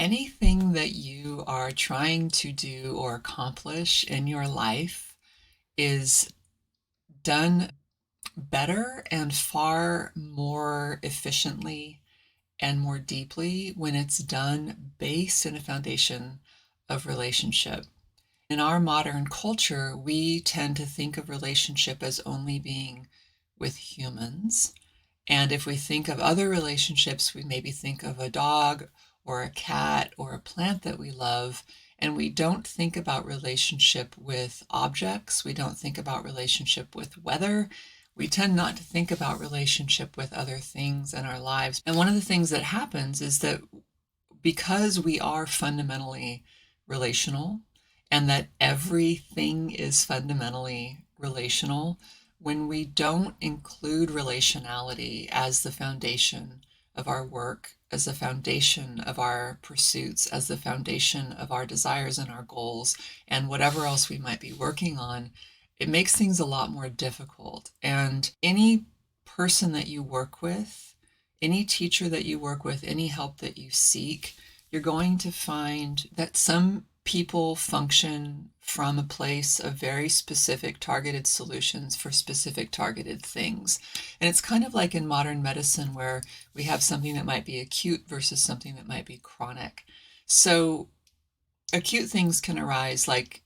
Anything that you are trying to do or accomplish in your life is done better and far more efficiently and more deeply when it's done based in a foundation of relationship. In our modern culture, we tend to think of relationship as only being with humans. And if we think of other relationships, we maybe think of a dog or a cat or a plant that we love. And we don't think about relationship with objects. We don't think about relationship with weather. We tend not to think about relationship with other things in our lives. And one of the things that happens is that because we are fundamentally relational and that everything is fundamentally relational, when we don't include relationality as the foundation of our work, as the foundation of our pursuits, as the foundation of our desires and our goals, and whatever else we might be working on, it makes things a lot more difficult. And any person that you work with, any teacher that you work with, any help that you seek, you're going to find that some people function from a place of very specific targeted solutions for specific targeted things. And it's kind of like in modern medicine where we have something that might be acute versus something that might be chronic. So acute things can arise like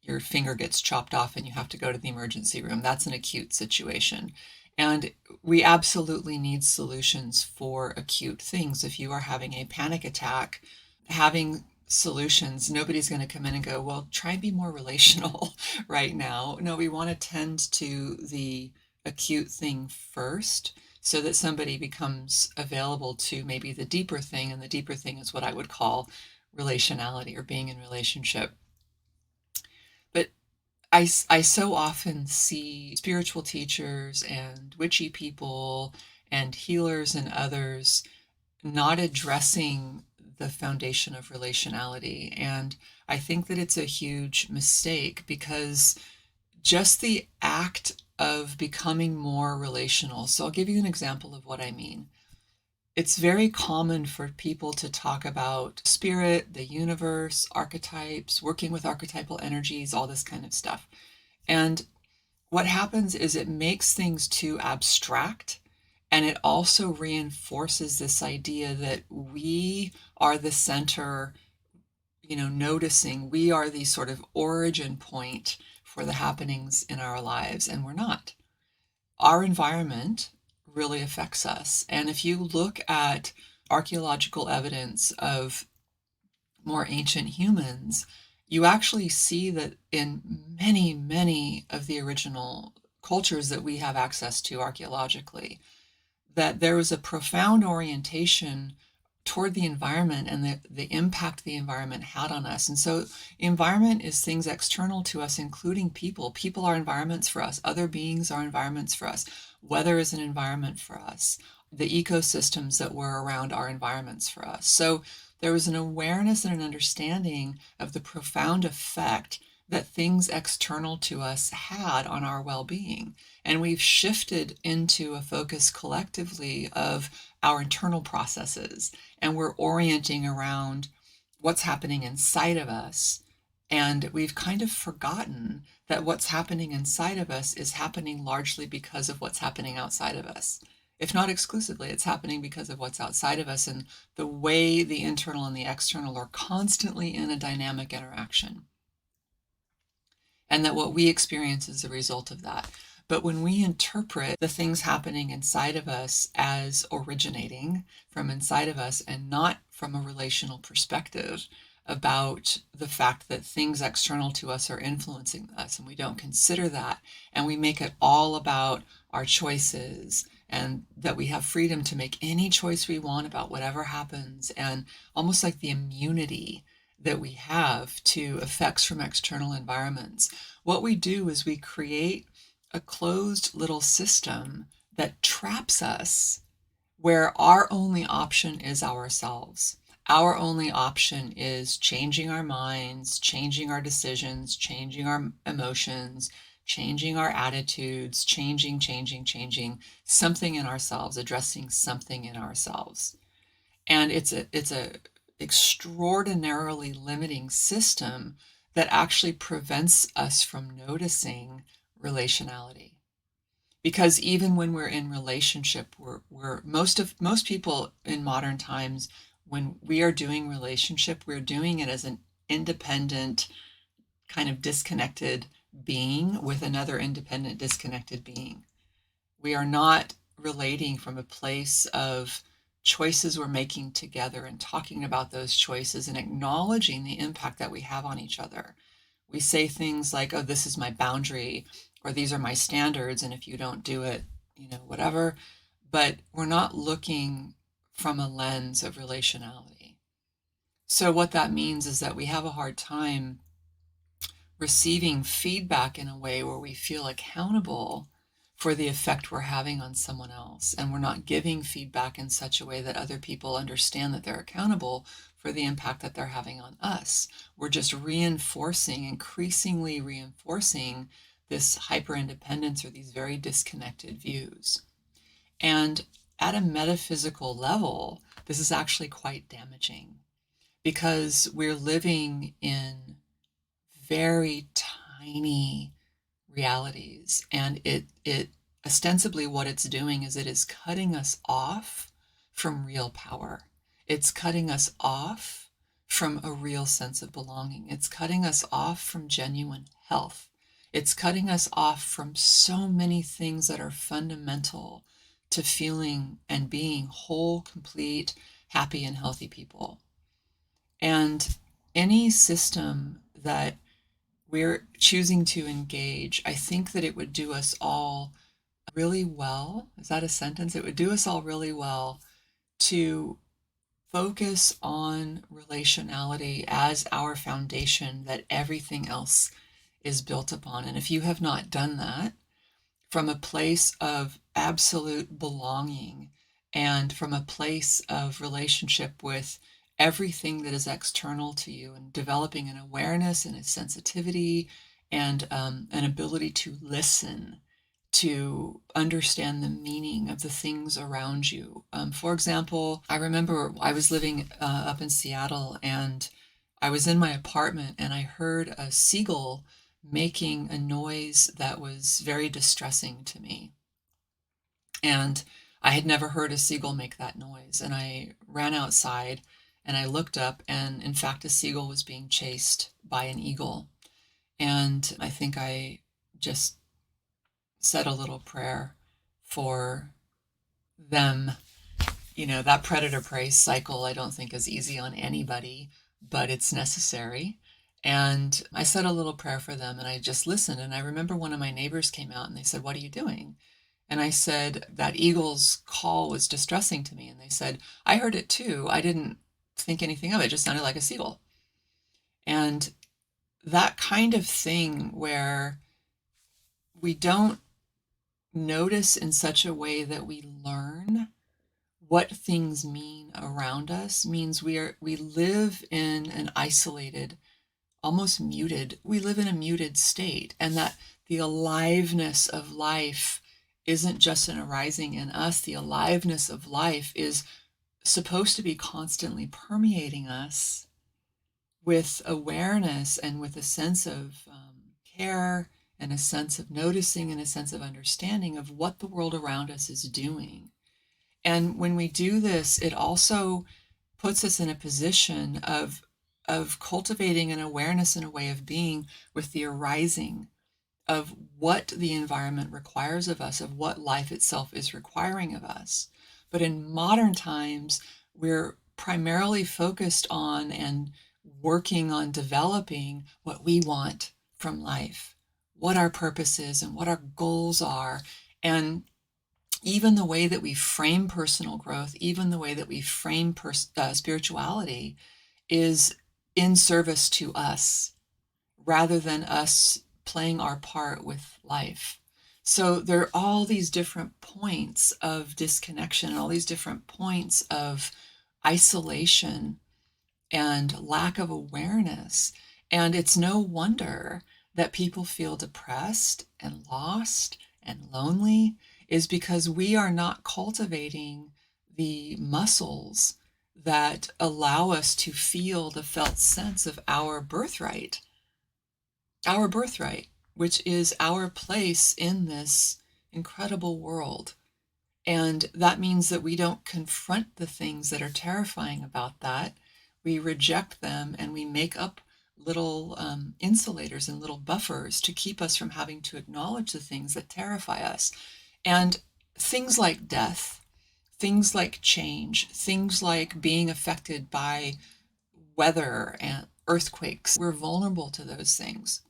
your finger gets chopped off and you have to go to the emergency room. That's an acute situation. And we absolutely need solutions for acute things. If you are having a panic attack, having solutions, nobody's going to come in and go, well, try and be more relational right now. No, we want to tend to the acute thing first so that somebody becomes available to maybe the deeper thing. And the deeper thing is what I would call relationality or being in relationship. But I so often see spiritual teachers and witchy people and healers and others not addressing the foundation of relationality. And I think that it's a huge mistake because just the act of becoming more relational. So I'll give you an example of what I mean. It's very common for people to talk about spirit, the universe, archetypes, working with archetypal energies, all this kind of stuff. And what happens is it makes things too abstract. And it also reinforces this idea that we are the center, noticing we are the sort of origin point for the happenings in our lives, and we're not. Our environment really affects us. And if you look at archaeological evidence of more ancient humans, you actually see that in many, many of the original cultures that we have access to archaeologically, that there was a profound orientation toward the environment and the impact the environment had on us. And so environment is things external to us, including people. People are environments for us. Other beings are environments for us. Weather is an environment for us. The ecosystems that were around are environments for us. So there was an awareness and an understanding of the profound effect that things external to us had on our well-being. And we've shifted into a focus collectively of our internal processes, and we're orienting around what's happening inside of us. And we've kind of forgotten that what's happening inside of us is happening largely because of what's happening outside of us. If not exclusively, it's happening because of what's outside of us and the way the internal and the external are constantly in a dynamic interaction, and that what we experience is a result of that. But when we interpret the things happening inside of us as originating from inside of us and not from a relational perspective about the fact that things external to us are influencing us, and we don't consider that, and we make it all about our choices and that we have freedom to make any choice we want about whatever happens, and almost like the immunity that we have to effects from external environments, what we do is we create a closed little system that traps us where our only option is ourselves. Our only option is changing our minds, changing our decisions, changing our emotions, changing our attitudes, changing something in ourselves, addressing something in ourselves. And extraordinarily limiting system that actually prevents us from noticing relationality. Because even when we're in relationship, we're most people in modern times, when we are doing relationship, we're doing it as an independent, kind of disconnected being with another independent, disconnected being. We are not relating from a place of choices we're making together and talking about those choices and acknowledging the impact that we have on each other. We say things like, oh, this is my boundary, or these are my standards, and if you don't do it, whatever. But we're not looking from a lens of relationality. So what that means is that we have a hard time receiving feedback in a way where we feel accountable for the effect we're having on someone else. And we're not giving feedback in such a way that other people understand that they're accountable for the impact that they're having on us. We're just reinforcing, increasingly reinforcing this hyper independence or these very disconnected views. And at a metaphysical level, this is actually quite damaging because we're living in very tiny realities, and it ostensibly what it's doing is it is cutting us off from real power. It's cutting us off from a real sense of belonging. It's cutting us off from genuine health. It's cutting us off from so many things that are fundamental to feeling and being whole, complete, happy, and healthy people. And any system that we're choosing to engage, I think that it would do us all really well. Is that a sentence? It would do us all really well to focus on relationality as our foundation that everything else is built upon. And if you have not done that, from a place of absolute belonging and from a place of relationship with everything that is external to you, and developing an awareness and a sensitivity and an ability to listen, to understand the meaning of the things around you. For example, I remember I was living up in Seattle, and I was in my apartment and I heard a seagull making a noise that was very distressing to me. And I had never heard a seagull make that noise. And I ran outside and I looked up, and in fact, a seagull was being chased by an eagle. And I think I just said a little prayer for them. That predator prey cycle, I don't think is easy on anybody, but it's necessary. And I said a little prayer for them and I just listened. And I remember one of my neighbors came out and they said, "What are you doing?" And I said, "That eagle's call was distressing to me." And they said, "I heard it too. I didn't think anything of it. It just sounded like a seagull." And that kind of thing where we don't notice in such a way that we learn what things mean around us means we live in an isolated, almost muted, we live in a muted state, and that the aliveness of life isn't just an arising in us. The aliveness of life is supposed to be constantly permeating us with awareness and with a sense of care and a sense of noticing and a sense of understanding of what the world around us is doing. And when we do this, it also puts us in a position of cultivating an awareness and a way of being with the arising of what the environment requires of us, of what life itself is requiring of us. But in modern times, we're primarily focused on and working on developing what we want from life, what our purpose is and what our goals are. And even the way that we frame personal growth, even the way that we frame spirituality is in service to us rather than us playing our part with life. So there are all these different points of disconnection, all these different points of isolation and lack of awareness. And it's no wonder that people feel depressed and lost and lonely, is because we are not cultivating the muscles that allow us to feel the felt sense of our birthright, which is our place in this incredible world. And that means that we don't confront the things that are terrifying about that. We reject them and we make up little insulators and little buffers to keep us from having to acknowledge the things that terrify us. And things like death, things like change, things like being affected by weather and earthquakes, we're vulnerable to those things.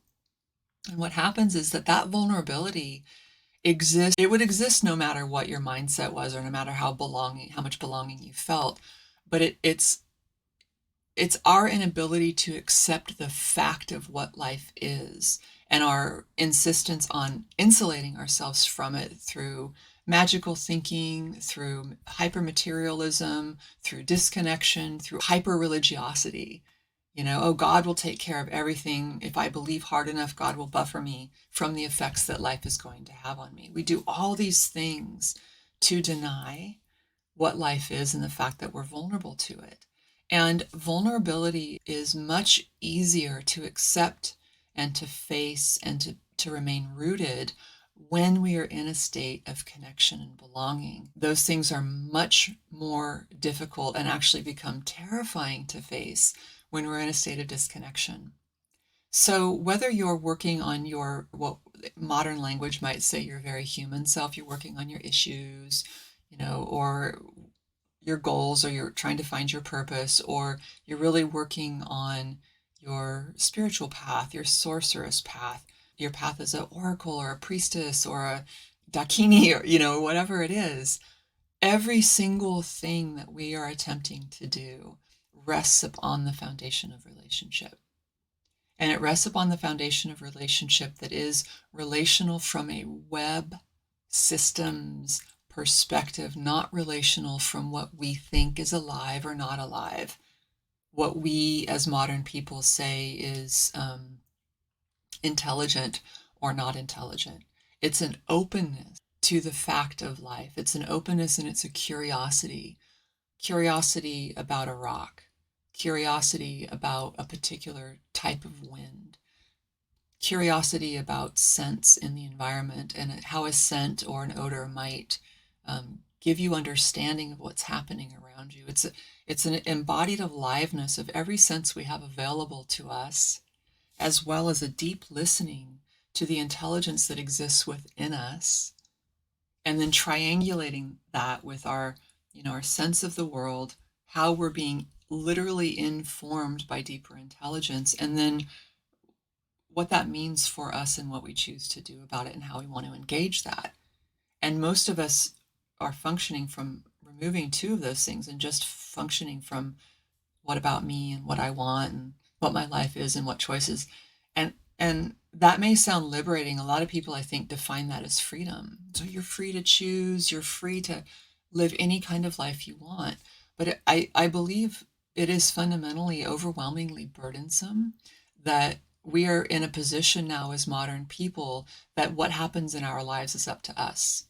And what happens is that that vulnerability exists. It would exist no matter what your mindset was, or no matter how much belonging you felt. But it's our inability to accept the fact of what life is, and our insistence on insulating ourselves from it through magical thinking, through hypermaterialism, through disconnection, through hyper religiosity. Oh, God will take care of everything. If I believe hard enough, God will buffer me from the effects that life is going to have on me. We do all these things to deny what life is and the fact that we're vulnerable to it. And vulnerability is much easier to accept and to face and to remain rooted when we are in a state of connection and belonging. Those things are much more difficult and actually become terrifying to face when we're in a state of disconnection. So whether you're working on your, what modern language might say, your very human self, you're working on your issues, or your goals, or you're trying to find your purpose, or you're really working on your spiritual path, your sorceress path, your path as an oracle or a priestess or a dakini, or whatever it is, every single thing that we are attempting to do rests upon the foundation of relationship. And it rests upon the foundation of relationship that is relational from a web systems perspective, not relational from what we think is alive or not alive. What we as modern people say is intelligent or not intelligent. It's an openness to the fact of life. It's an openness, and it's a curiosity. Curiosity about a rock, curiosity about a particular type of wind, curiosity about scents in the environment, and how a scent or an odor might give you understanding of what's happening around you. It's an embodied aliveness of every sense we have available to us, as well as a deep listening to the intelligence that exists within us, and then triangulating that with our sense of the world, how we're being literally informed by deeper intelligence, and then what that means for us and what we choose to do about it and how we want to engage that. And most of us are functioning from removing two of those things and just functioning from what about me and what I want and what my life is and what choices. And that may sound liberating. A lot of people, I think, define that as freedom. So you're free to choose, you're free to live any kind of life you want. But I believe it is fundamentally overwhelmingly burdensome that we are in a position now as modern people that what happens in our lives is up to us.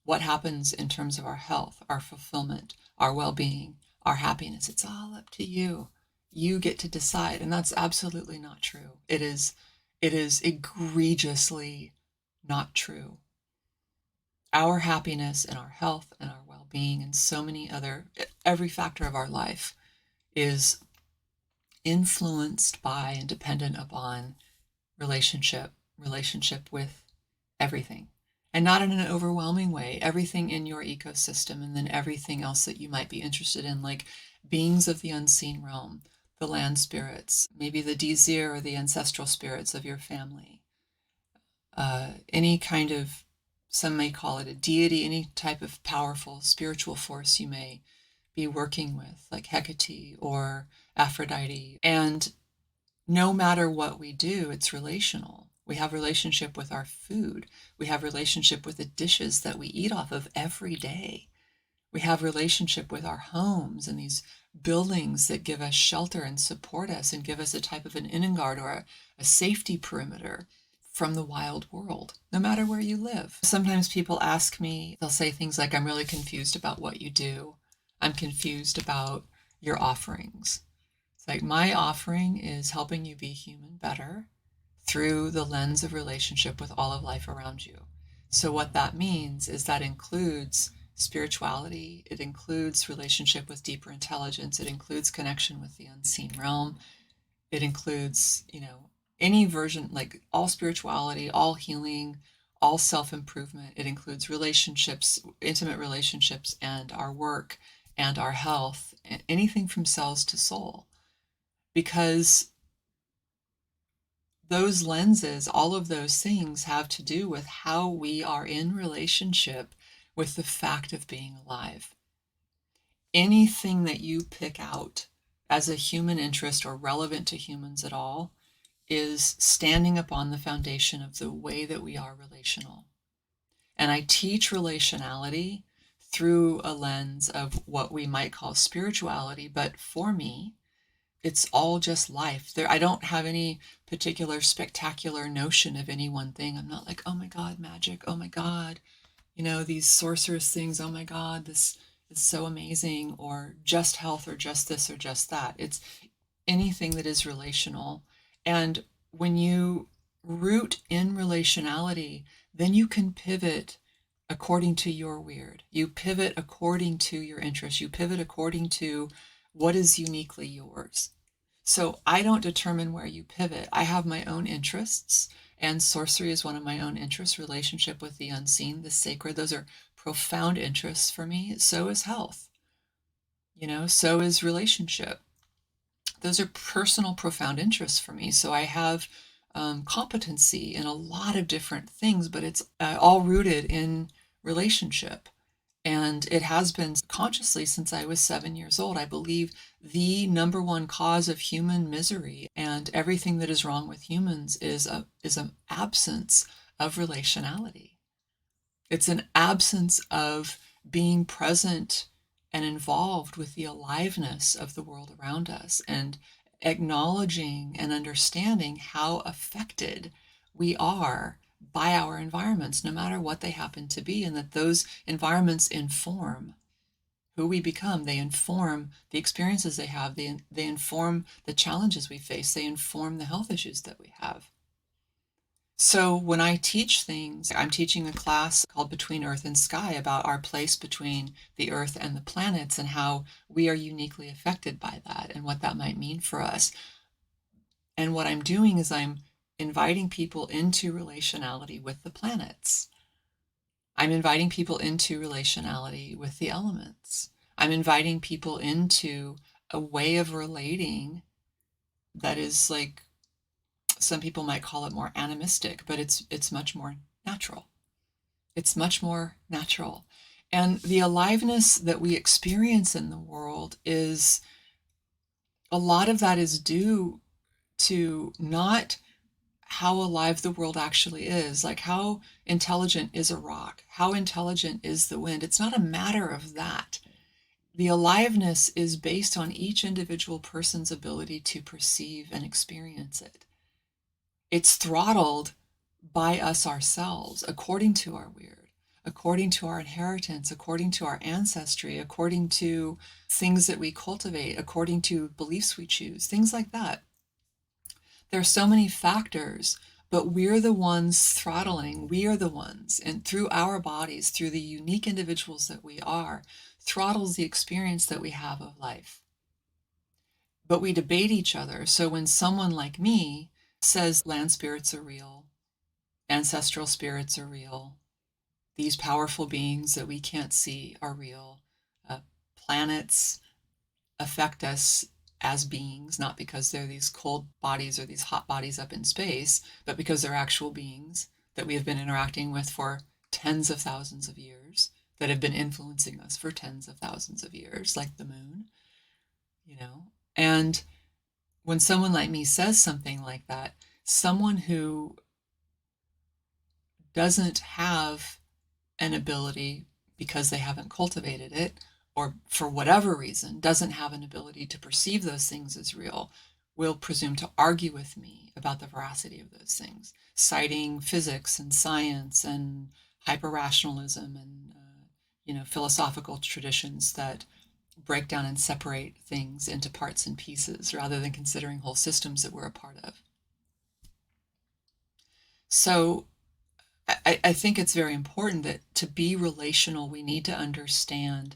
What happens in terms of our health, our fulfillment, our well-being, our happiness, it's all up to you. You get to decide, and that's absolutely not true. It is egregiously not true. Our happiness and our health and our well-being and so many other, every factor of our life is influenced by and dependent upon relationship with everything. And not in an overwhelming way, everything in your ecosystem, and then everything else that you might be interested in, like beings of the unseen realm, the land spirits, maybe the Dizir or the ancestral spirits of your family, any kind of, some may call it a deity, any type of powerful spiritual force you may be working with, like Hecate or Aphrodite. And no matter what we do, it's relational. We have relationship with our food. We have relationship with the dishes that we eat off of every day. We have relationship with our homes and these buildings that give us shelter and support us and give us a type of an inner guard or a safety perimeter from the wild world, no matter where you live. Sometimes people ask me, they'll say things like, I'm really confused about what you do. I'm confused about your offerings. It's like my offering is helping you be human better through the lens of relationship with all of life around you. So, what that means is that includes spirituality, it includes relationship with deeper intelligence, it includes connection with the unseen realm, it includes, any version, like all spirituality, all healing, all self improvement. It includes relationships, intimate relationships, and our work and our health, and anything from cells to soul. Because those lenses, all of those things have to do with how we are in relationship with the fact of being alive. Anything that you pick out as a human interest or relevant to humans at all is standing upon the foundation of the way that we are relational. And I teach relationality through a lens of what we might call spirituality, but for me, it's all just life. I don't have any particular spectacular notion of any one thing. I'm not like, oh my God, magic. Oh my God, these sorceress things. Oh my God, this is so amazing, or just health, or just this, or just that. It's anything that is relational. And when you root in relationality, then you can pivot according to your weird. You pivot according to your interests. You pivot according to what is uniquely yours. So I don't determine where you pivot. I have my own interests, and sorcery is one of my own interests, relationship with the unseen, the sacred. Those are profound interests for me. So is health, so is relationship. Those are personal, profound interests for me. So I have competency in a lot of different things, but it's all rooted in relationship. And it has been consciously since I was 7 years old. I believe the number one cause of human misery and everything that is wrong with humans is an absence of relationality. It's an absence of being present and involved with the aliveness of the world around us, and acknowledging and understanding how affected we are by our environments, no matter what they happen to be, and that those environments inform who we become. They inform the experiences they have, they inform the challenges we face, they inform the health issues that we have. So when I teach things, I'm teaching a class called Between Earth and Sky about our place between the Earth and the planets and how we are uniquely affected by that and what that might mean for us. And what I'm doing is I'm inviting people into relationality with the planets. I'm inviting people into relationality with the elements. I'm inviting people into a way of relating that is like, some people might call it more animistic, but it's much more natural. It's much more natural. And the aliveness that we experience in the world is, a lot of that is due to not how alive the world actually is, like how intelligent is a rock, how intelligent is the wind. It's not a matter of that. The aliveness is based on each individual person's ability to perceive and experience it. It's throttled by us ourselves, according to our weird, according to our inheritance, according to our ancestry, according to things that we cultivate, according to beliefs we choose, things like that. There are so many factors, but we're the ones throttling. We are the ones, and through our bodies, through the unique individuals that we are, throttles the experience that we have of life. But we debate each other. So when someone like me says land spirits are real, ancestral spirits are real, these powerful beings that we can't see are real, planets affect us as beings, not because they're these cold bodies or these hot bodies up in space, but because they're actual beings that we have been interacting with for tens of thousands of years, that have been influencing us for tens of thousands of years, like the moon, And when someone like me says something like that, someone who doesn't have an ability because they haven't cultivated it, or for whatever reason doesn't have an ability to perceive those things as real, will presume to argue with me about the veracity of those things, citing physics and science and hyper-rationalism and philosophical traditions that break down and separate things into parts and pieces rather than considering whole systems that we're a part of. So I think it's very important that to be relational, we need to understand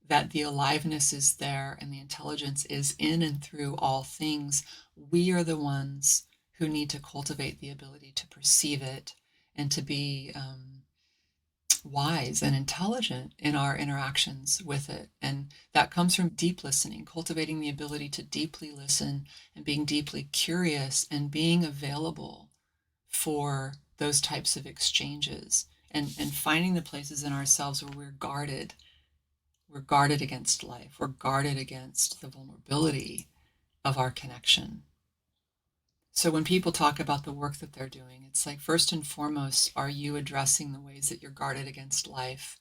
that the aliveness is there and the intelligence is in and through all things. We are the ones who need to cultivate the ability to perceive it and to be wise and intelligent in our interactions with it. And that comes from deep listening, cultivating the ability to deeply listen and being deeply curious and being available for those types of exchanges and finding the places in ourselves where we're guarded. We're guarded against life. We're guarded against the vulnerability of our connection. So when people talk about the work that they're doing, it's like, first and foremost, are you addressing the ways that you're guarded against life?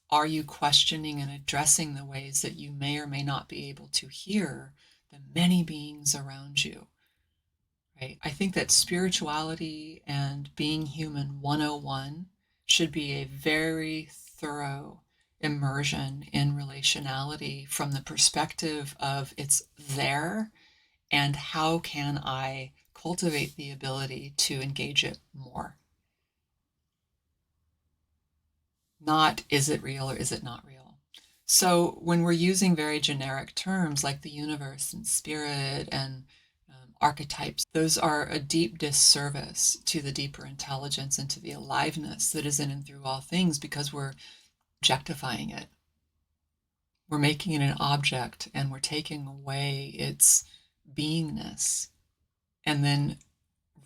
Are you questioning and addressing the ways that you may or may not be able to hear the many beings around you? Right? I think that spirituality and being human 101 should be a very thorough immersion in relationality from the perspective of it's there and how can I cultivate the ability to engage it more? Not is it real or is it not real? So when we're using very generic terms like the universe and spirit and archetypes, those are a deep disservice to the deeper intelligence and to the aliveness that is in and through all things because we're objectifying it. We're making it an object and we're taking away its beingness and then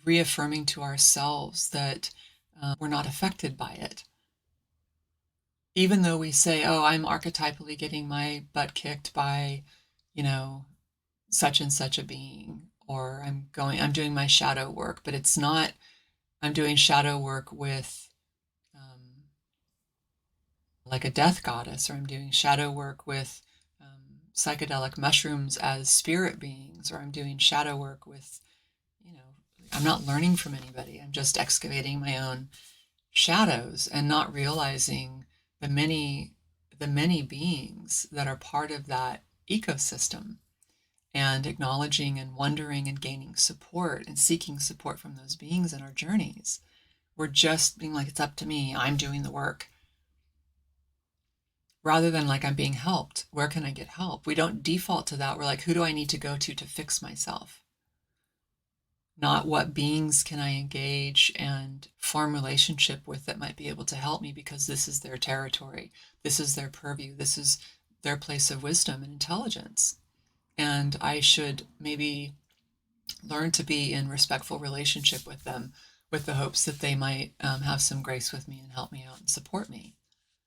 reaffirming to ourselves that we're not affected by it. Even though we say, oh, I'm archetypally getting my butt kicked by, you know, such and such a being, or I'm doing my shadow work, but it's not, I'm doing shadow work with like a death goddess, or I'm doing shadow work with psychedelic mushrooms as spirit beings, or I'm doing shadow work with, you know, I'm not learning from anybody. I'm just excavating my own shadows and not realizing the many the many beings that are part of that ecosystem and acknowledging and wondering and gaining support and seeking support from those beings in our journeys. We're just being like, it's up to me, I'm doing the work, rather than like, I'm being helped, where can I get help? We don't default to that. We're like, who do I need to go to fix myself? Not what beings can I engage and form relationship with that might be able to help me because this is their territory, this is their purview, this is their place of wisdom and intelligence. And I should maybe learn to be in respectful relationship with them with the hopes that they might have some grace with me and help me out and support me.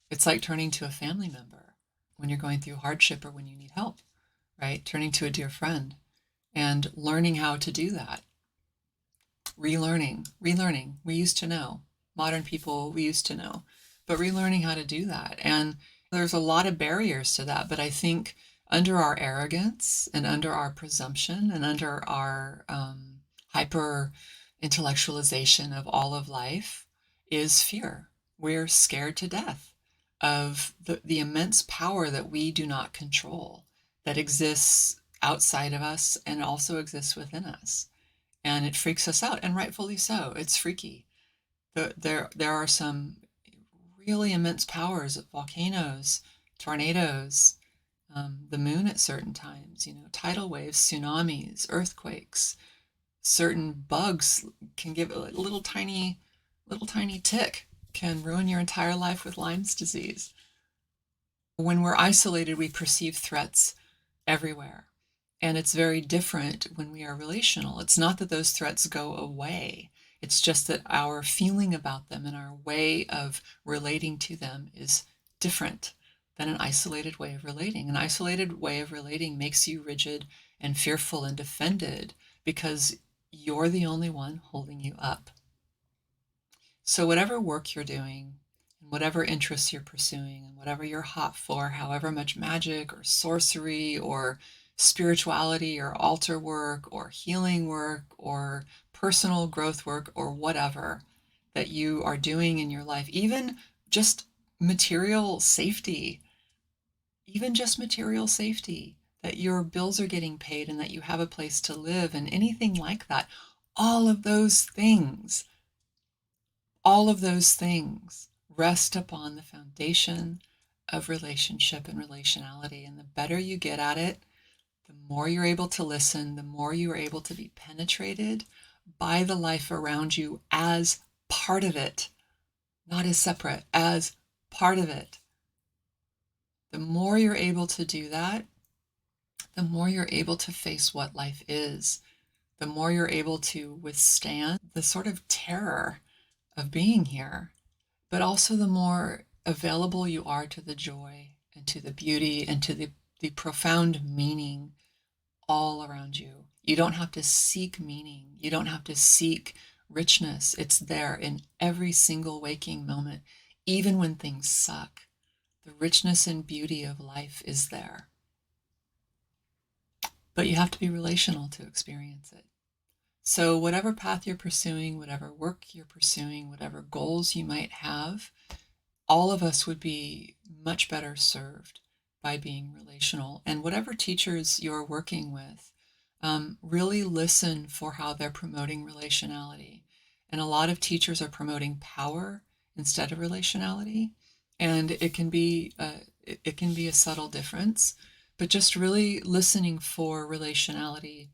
It's like turning to a family member when you're going through hardship or when you need help, right? Turning to a dear friend and learning how to do that. Relearning. We used to know. Modern people, we used to know. But relearning how to do that. And there's a lot of barriers to that. But I think under our arrogance and under our presumption and under our hyper intellectualization of all of life is fear. We're scared to death of the immense power that we do not control, that exists outside of us and also exists within us, and it freaks us out, and rightfully so. It's freaky. There are some really immense powers of volcanoes, tornadoes, the moon at certain times, you know, tidal waves, tsunamis, earthquakes. Certain bugs can give a little tiny tick can ruin your entire life with Lyme's disease. When we're isolated, we perceive threats everywhere. And it's very different when we are relational. It's not that those threats go away. It's just that our feeling about them and our way of relating to them is different than an isolated way of relating. An isolated way of relating makes you rigid and fearful and defended because you're the only one holding you up. So, whatever work you're doing, and whatever interests you're pursuing, and whatever you're hot for, however much magic or sorcery or spirituality or altar work or healing work or personal growth work or whatever that you are doing in your life, even just material safety, even just material safety, that your bills are getting paid and that you have a place to live and anything like that. All of those things, all of those things rest upon the foundation of relationship and relationality. And the better you get at it, the more you're able to listen, the more you are able to be penetrated by the life around you as part of it, not as separate, as part of it. The more you're able to do that, the more you're able to face what life is, the more you're able to withstand the sort of terror of being here, but also the more available you are to the joy and to the beauty and to the profound meaning all around you. You don't have to seek meaning. You don't have to seek richness. It's there in every single waking moment, even when things suck. The richness and beauty of life is there. But you have to be relational to experience it. So, whatever path you're pursuing, whatever work you're pursuing, whatever goals you might have, all of us would be much better served by being relational. And whatever teachers you're working with, really listen for how they're promoting relationality. And a lot of teachers are promoting power instead of relationality, and it can be a subtle difference. But just really listening for relationality.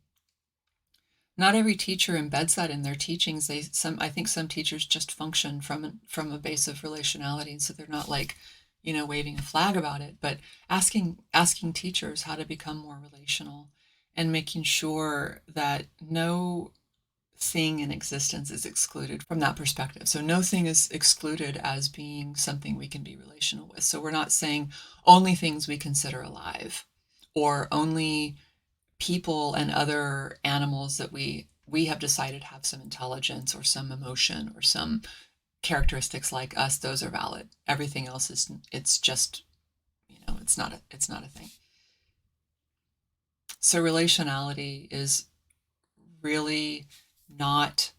Not every teacher embeds that in their teachings. I think some teachers just function from a base of relationality, and so they're not like, waving a flag about it, but asking teachers how to become more relational and making sure that no thing in existence is excluded from that perspective. So no thing is excluded as being something we can be relational with. So we're not saying only things we consider alive or only people and other animals that we have decided have some intelligence or some emotion or some characteristics like us, those are valid. Everything else is, it's just, it's not a thing. So relationality is really not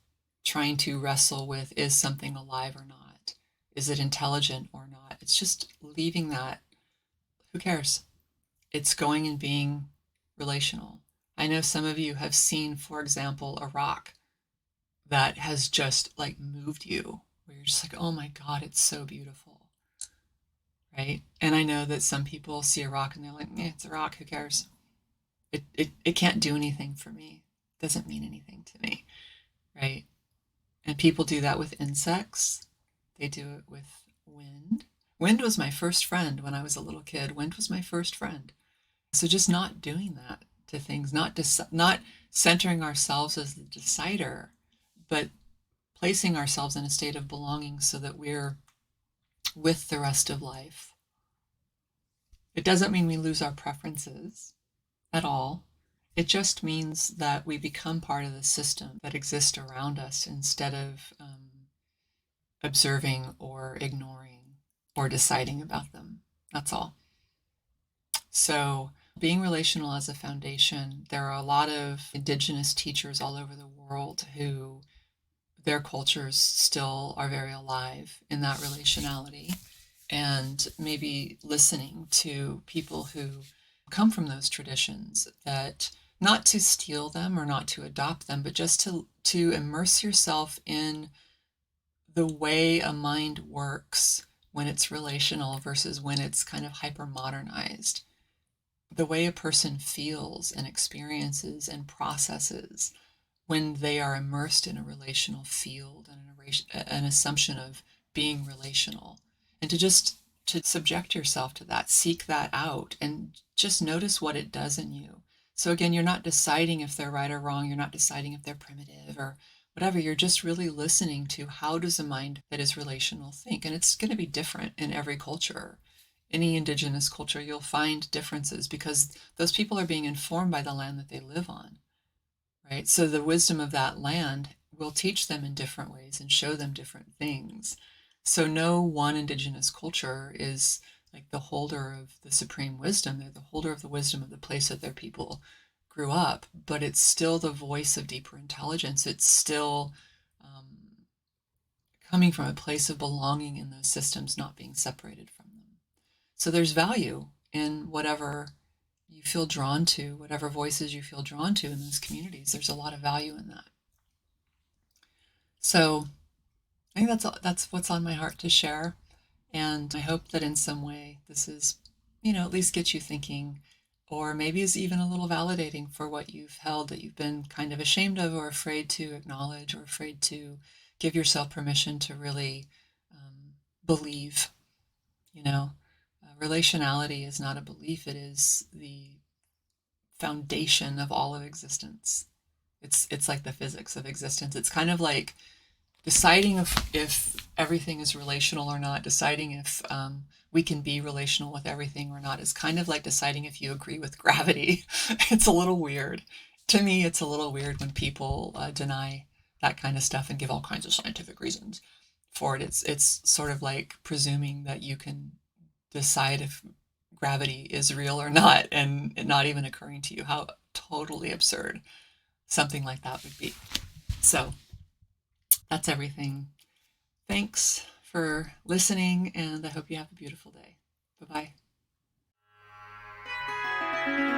trying to wrestle with, is something alive or not, is it intelligent or not. It's just leaving that, who cares. It's going and being relational. I know some of you have seen, for example, a rock that has just like moved you, where you're just like, oh my God, it's so beautiful. Right? And I know that some people see a rock and they're like, it's a rock, who cares? It can't do anything for me. It doesn't mean anything to me. Right? And people do that with insects. They do it with wind. Wind was my first friend when I was a little kid. Wind was my first friend. So just not doing that to things, not centering ourselves as the decider, but placing ourselves in a state of belonging so that we're with the rest of life. It doesn't mean we lose our preferences at all. It just means that we become part of the system that exists around us instead of observing or ignoring or deciding about them. That's all. So, being relational as a foundation, there are a lot of indigenous teachers all over the world who their cultures still are very alive in that relationality, and maybe listening to people who come from those traditions, that not to steal them or not to adopt them, but just to immerse yourself in the way a mind works when it's relational versus when it's kind of hyper modernized, the way a person feels and experiences and processes when they are immersed in a relational field and an assumption of being relational, and to subject yourself to that, seek that out, and just notice what it does in you. So again, you're not deciding if they're right or wrong. You're not deciding if they're primitive or whatever. You're just really listening to, how does a mind that is relational think? And it's going to be different in every culture. Any indigenous culture, you'll find differences because those people are being informed by the land that they live on. Right? So the wisdom of that land will teach them in different ways and show them different things. So no one indigenous culture is like the holder of the supreme wisdom. They're the holder of the wisdom of the place that their people grew up, but it's still the voice of deeper intelligence. It's still coming from a place of belonging in those systems, not being separated from them. So there's value in whatever you feel drawn to, whatever voices you feel drawn to in those communities. There's a lot of value in that. So I think that's what's on my heart to share. And I hope that in some way this is, at least get you thinking, or maybe is even a little validating for what you've held that you've been kind of ashamed of or afraid to acknowledge or afraid to give yourself permission to really believe. Relationality is not a belief, it is the foundation of all of existence. It's like the physics of existence. It's kind of like deciding if everything is relational or not, deciding if we can be relational with everything or not, is kind of like deciding if you agree with gravity. It's a little weird. To me, it's a little weird when people deny that kind of stuff and give all kinds of scientific reasons for it. It's sort of like presuming that you can decide if gravity is real or not, and it not even occurring to you how totally absurd something like that would be. So that's everything. Thanks for listening, and I hope you have a beautiful day. Bye bye.